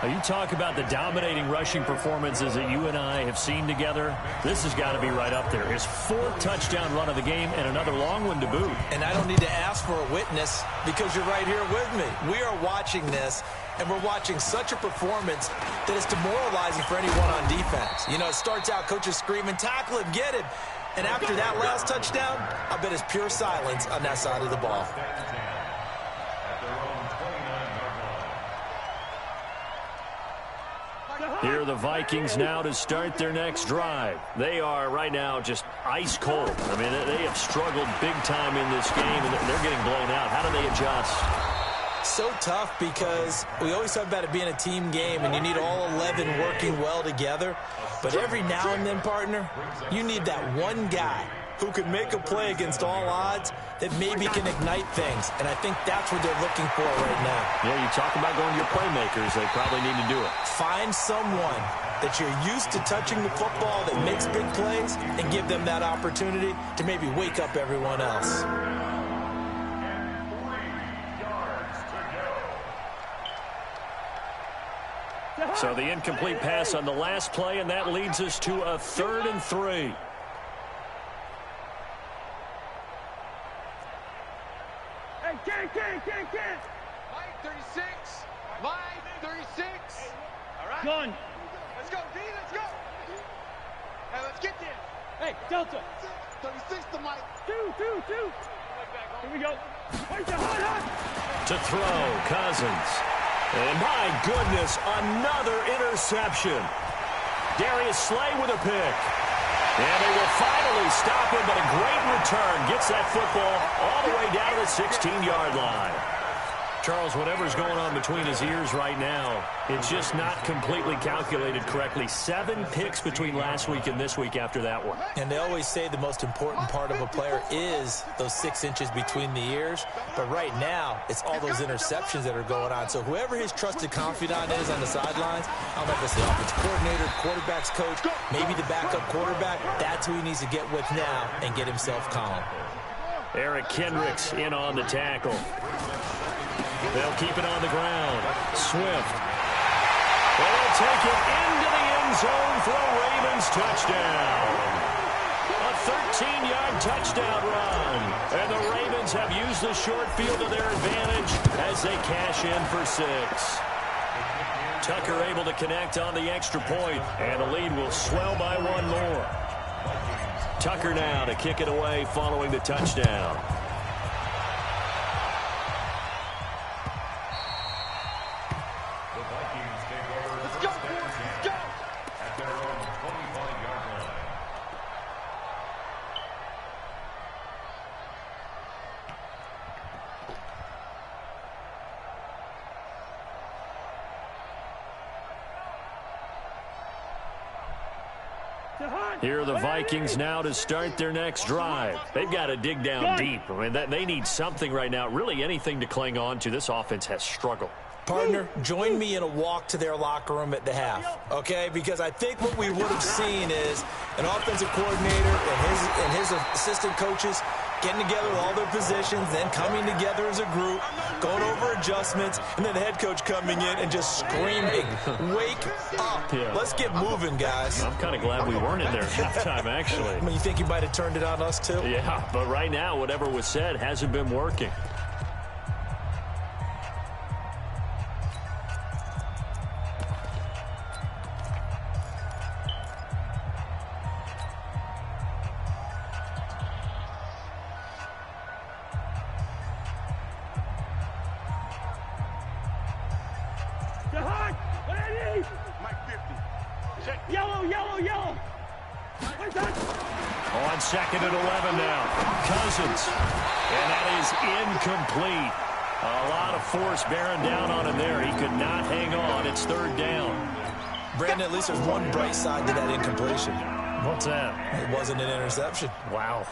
Now you talk about the dominating rushing performances that you and I have seen together. This has got to be right up there. His 4th touchdown run of the game and another long one to boot. And I don't need to ask for a witness because you're right here with me. We are watching this, and we're watching such a performance that is demoralizing for anyone on defense. You know, it starts out coaches screaming, tackle him, get him. And after that last touchdown, I bet it's pure silence on that side of the ball. Here are the Vikings now to start their next drive. They are right now just ice cold. I mean, they have struggled big time in this game, and they're getting blown out. How do they adjust? So tough because we always talk about it being a team game, and you need all 11 working well together. But every now and then, partner, you need that one guy who can make a play against all odds that maybe can ignite things. And I think that's what they're looking for right now. Yeah, you talk about going to your playmakers. They probably need to do it. Find someone that you're used to touching the football that makes big plays and give them that opportunity to maybe wake up everyone else. So the incomplete pass on the last play, and that leads us to a 3rd and 3. Can't. Mike 36. Mike 36. All right. Gun. Let's go, D. Let's go. Hey, let's get there. Hey, Delta. 36 to Mike. Two. Here we go. To throw, Cousins. And my goodness, another interception. Darius Slay with a pick. And they will finally stop him, but a great return. Gets that football all the way down to the 16-yard line. Charles, whatever's going on between his ears right now, it's just not completely calculated correctly. 7 picks between last week and this week after that one. And they always say the most important part of a player is those 6 inches between the ears. But right now, it's all those interceptions that are going on. So whoever his trusted confidant is on the sidelines, I don't know if it's the offensive coordinator, quarterback's coach, maybe the backup quarterback, that's who he needs to get with now and get himself calm. Eric Kendricks in on the tackle. They'll keep it on the ground. Swift. They'll take it into the end zone for a Ravens touchdown. A 13-yard touchdown run. And the Ravens have used the short field to their advantage as they cash in for 6. Tucker able to connect on the extra point, and the lead will swell by 1 more. Tucker now to kick it away following the touchdown. Here are the Vikings now to start their next drive. They've got to dig down deep. I mean, they need something right now, really anything to cling on to. This offense has struggled. Partner, join me in a walk to their locker room at the half, okay? Because I think what we would have seen is an offensive coordinator and his assistant coaches getting together with all their positions, then coming together as a group, going over adjustments, and then the head coach coming in and just screaming, wake up. Yeah. Let's get moving, guys. I'm kind of glad we weren't in there at halftime, actually. I mean, you think you might have turned it on us, too? Yeah, but right now, whatever was said hasn't been working. On 2nd and 11 now. Cousins. And that is incomplete. A lot of force bearing down on him there. He could not hang on. It's 3rd down. Brandon, at least there's one bright side to that incompletion. What's that? It wasn't an interception. Wow.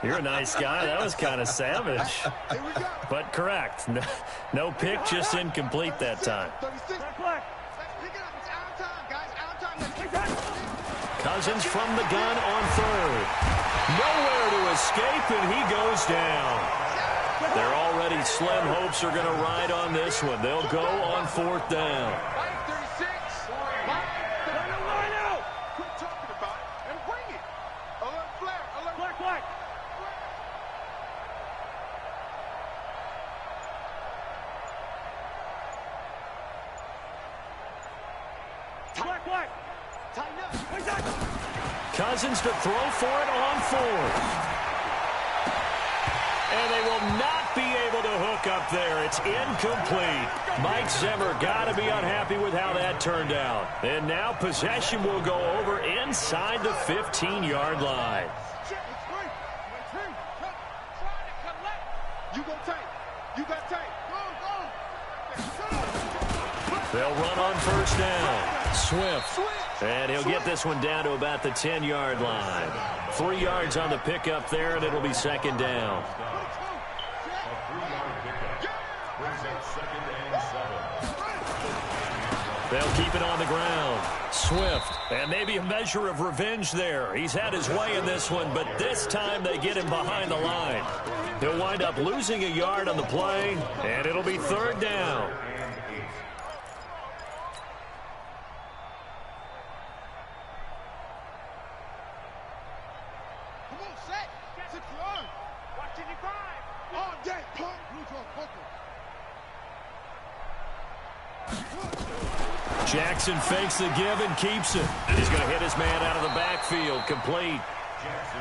You're a nice guy. That was kind of savage. But correct. No pick, just incomplete that time. Cousins from the gun on 3rd. Nowhere to escape, and he goes down. Their already slim hopes are going to ride on this one. They'll go on 4th down. Cousins to throw for it on 4th. And they will not be able to hook up there. It's incomplete. Mike Zimmer got to be unhappy with how that turned out. And now possession will go over inside the 15-yard line. They'll run on 1st down. Swift. And he'll get this one down to about the 10-yard line. 3 yards on the pickup there, and it'll be 2nd down. They'll keep it on the ground. Swift. And maybe a measure of revenge there. He's had his way in this one, but this time they get him behind the line. He'll wind up losing a yard on the play, and it'll be 3rd down. Jackson fakes the give and keeps it. He's going to hit his man out of the backfield. Complete.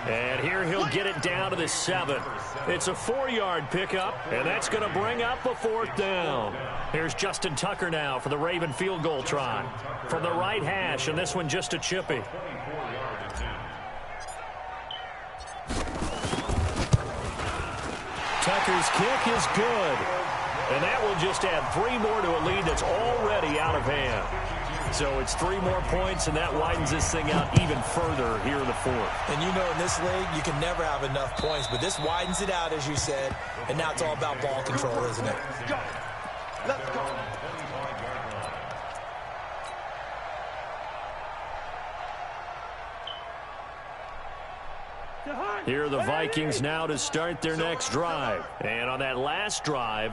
And here he'll get it down to the 7. It's a 4-yard pickup, and that's going to bring up a 4th down. Here's Justin Tucker now for the Raven field goal try. From the right hash, and this one just a chippy. Tucker's kick is good. And that will just add 3 more to a lead that's already out of hand. So it's 3 more points, and that widens this thing out even further here in the 4th. And you know, in this league, you can never have enough points, but this widens it out, as you said, and now it's all about ball control, isn't it? Let's go. Here are the Vikings now to start their next drive. And on that last drive,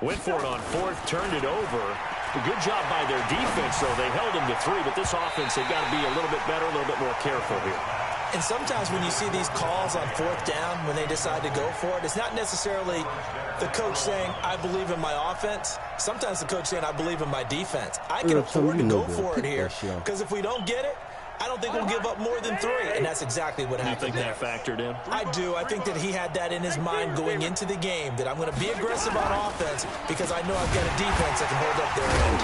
went for it on 4th, turned it over. A good job by their defense, though. They held them to 3, but this offense, they've got to be a little bit better, a little bit more careful here. And sometimes when you see these calls on fourth down, when they decide to go for it, it's not necessarily the coach saying, I believe in my offense. Sometimes the coach saying, I believe in my defense. I can afford to go for it here because if we don't get it, I don't think we'll give up more than 3, and that's exactly what happened there. You think that factored in? I do. I think that he had that in his mind going into the game, that I'm going to be aggressive on offense because I know I've got a defense that can hold up their end.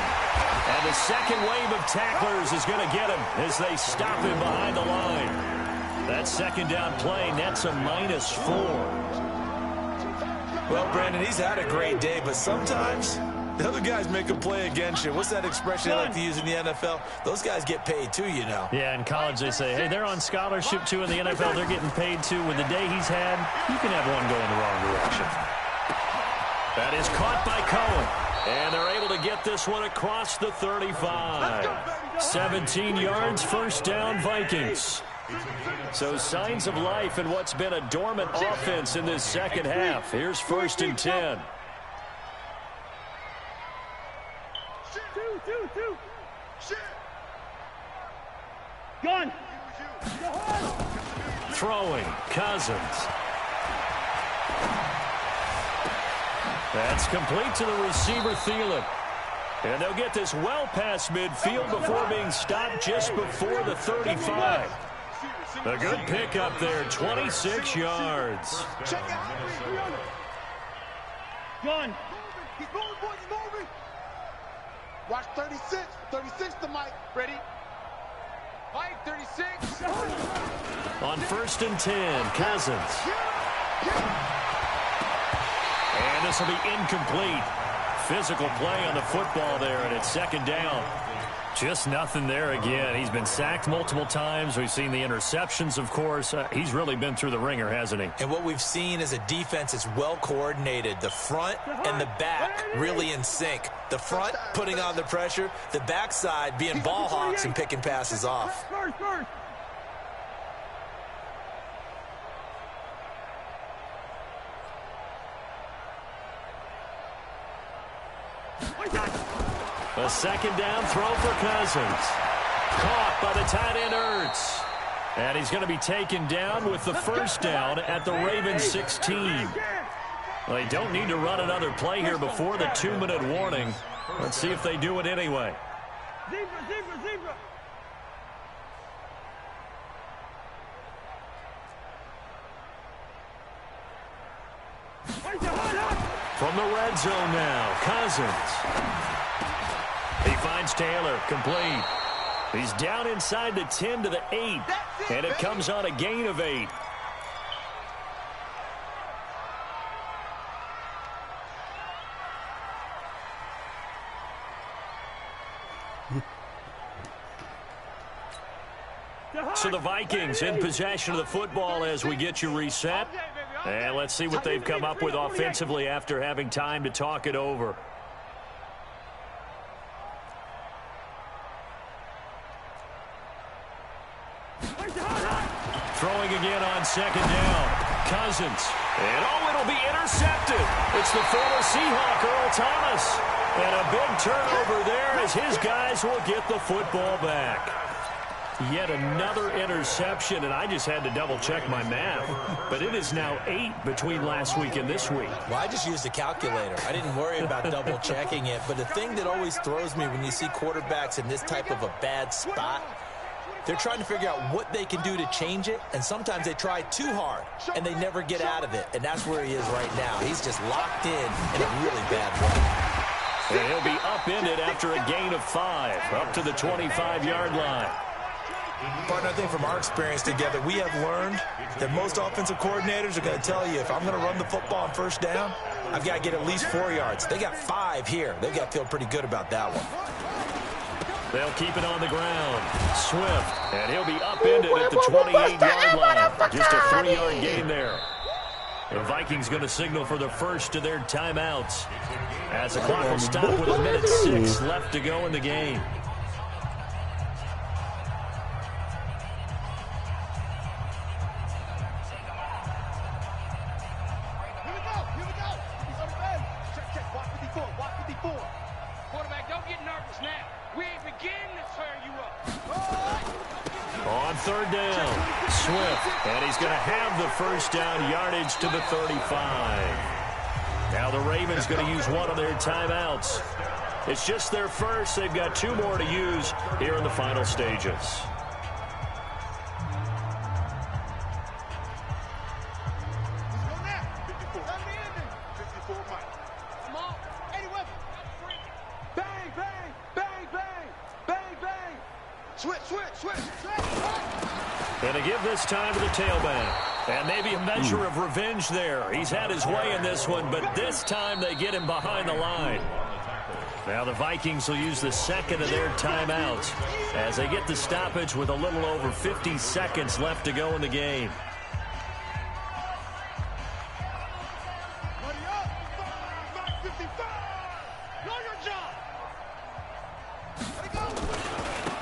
And the second wave of tacklers is going to get him as they stop him behind the line. That second down play nets a -4. Well, Brandon, he's had a great day, but sometimes the other guys make a play against you. What's that expression I like to use in the NFL? Those guys get paid too, you know. Yeah, in college they say, hey, they're on scholarship too. In the NFL, they're getting paid too. With the day he's had, you can have one go in the wrong direction. That is caught by Cohen. And they're able to get this one across the 35. 17 yards, first down, Vikings. So signs of life in what's been a dormant offense in this second half. Here's 1st and 10. Two. Gun. Throwing, Cousins. That's complete to the receiver, Thielen. And they'll get this well past midfield before being stopped just before the 35. A good pickup there, 26 yards. Gun. He's moving, boys, he's moving. Watch 36. 36 to Mike. Ready? Mike, 36. On 1st and 10, Cousins. And this will be incomplete. Physical play on the football there, and it's 2nd down. Just nothing there again. He's been sacked multiple times. We've seen the interceptions, of course. He's really been through the ringer, hasn't he? And what we've seen is a defense that's well coordinated. The front and the back really in sync. The front putting on the pressure. The backside being ball hawks and picking passes off. A 2nd down throw for Cousins. Caught by the tight end Ertz. And he's going to be taken down with the 1st down at the Ravens 16. Well, they don't need to run another play here before the 2-minute warning. Let's see if they do it anyway. Zebra. From the red zone now, Cousins. He finds Taylor, complete. He's down inside the 10 to the 8, and it comes on a gain of 8. So the Vikings in possession of the football as we get you reset. And let's see what they've come up with offensively after having time to talk it over. Throwing again on 2nd down. Cousins. And it'll be intercepted. It's the former Seahawk, Earl Thomas. And a big turnover there as his guys will get the football back. Yet another interception, and I just had to double-check my math. But it is now 8 between last week and this week. Well, I just used a calculator. I didn't worry about double-checking it. But the thing that always throws me when you see quarterbacks in this type of a bad spot, they're trying to figure out what they can do to change it, and sometimes they try too hard, and they never get out of it. And that's where he is right now. He's just locked in a really bad way. And he'll be upended after a gain of 5, up to the 25-yard line. Partner, I think from our experience together, we have learned that most offensive coordinators are going to tell you, if I'm going to run the football on 1st down, I've got to get at least 4 yards. They got 5 here. They've got to feel pretty good about that one. They'll keep it on the ground. Swift, and he'll be upended at the 28-yard line. Just a 3-yard gain there. The Vikings going to signal for the first of their timeouts as the clock will stop with 1:06 left to go in the game. third down. Swift, and he's going to have the first down, yardage to the 35. Now the Ravens going to use one of their timeouts. It's just their first. They've got 2 more to use here in the final stages. Going to give this time to the tailback. And maybe a measure of revenge there. He's had his way in this one, but this time they get him behind the line. Now the Vikings will use the second of their timeouts as they get the stoppage with a little over 50 seconds left to go in the game.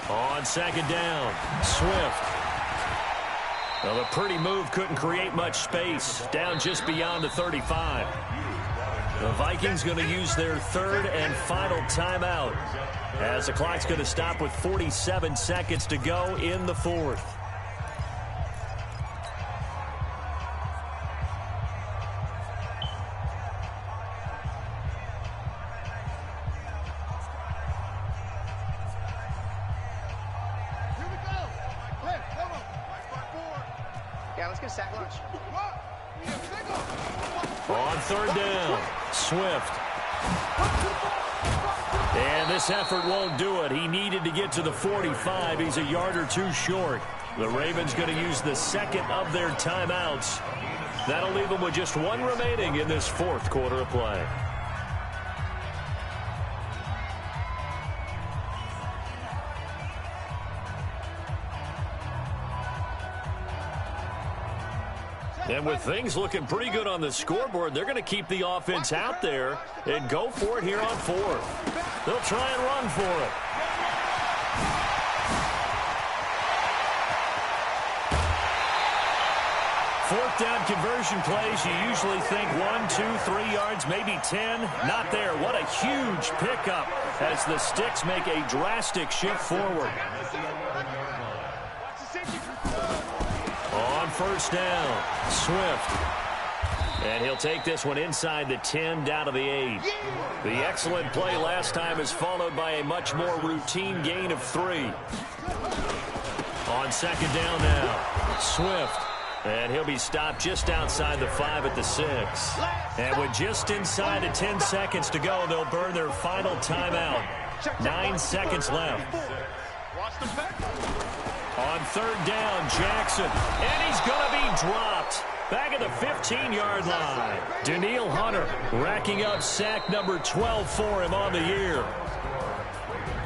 On second down, Swift. Well, the pretty move couldn't create much space, down just beyond the 35. The Vikings going to use their third and final timeout as the clock's going to stop with 47 seconds to go in the fourth. On third down, Swift. And this effort won't do it. He needed to get to the 45. He's a yard or 2 short. The Ravens going to use the second of their timeouts. That'll leave them with just 1 remaining in this fourth quarter of play. And with things looking pretty good on the scoreboard, they're going to keep the offense out there and go for it here on fourth. They'll try and run for it. Fourth down conversion plays, you usually think 1, 2, 3 yards, maybe 10. Not there. What a huge pickup as the Sticks make a drastic shift forward. On first down, Swift. And he'll take this one inside the 10, down to the 8. The excellent play last time is followed by a much more routine gain of 3. On second down now, Swift. And he'll be stopped just outside the 5 at the 6. And with just inside of 10 seconds to go, they'll burn their final timeout. 9 seconds left. On third down, Jackson. And he's going to be dropped. Back at the 15-yard line. Danielle Hunter racking up sack number 12 for him on the year.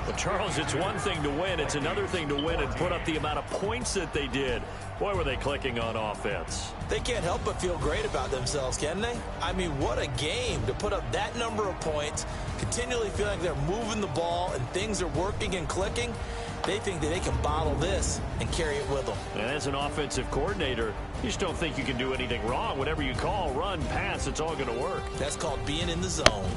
Well, Charles, it's one thing to win. It's another thing to win and put up the amount of points that they did. Boy, were they clicking on offense. They can't help but feel great about themselves, can they? I mean, what a game to put up that number of points, continually feeling like they're moving the ball and things are working and clicking. They think that they can bottle this and carry it with them. And as an offensive coordinator, you just don't think you can do anything wrong. Whatever you call, run, pass, it's all going to work. That's called being in the zone.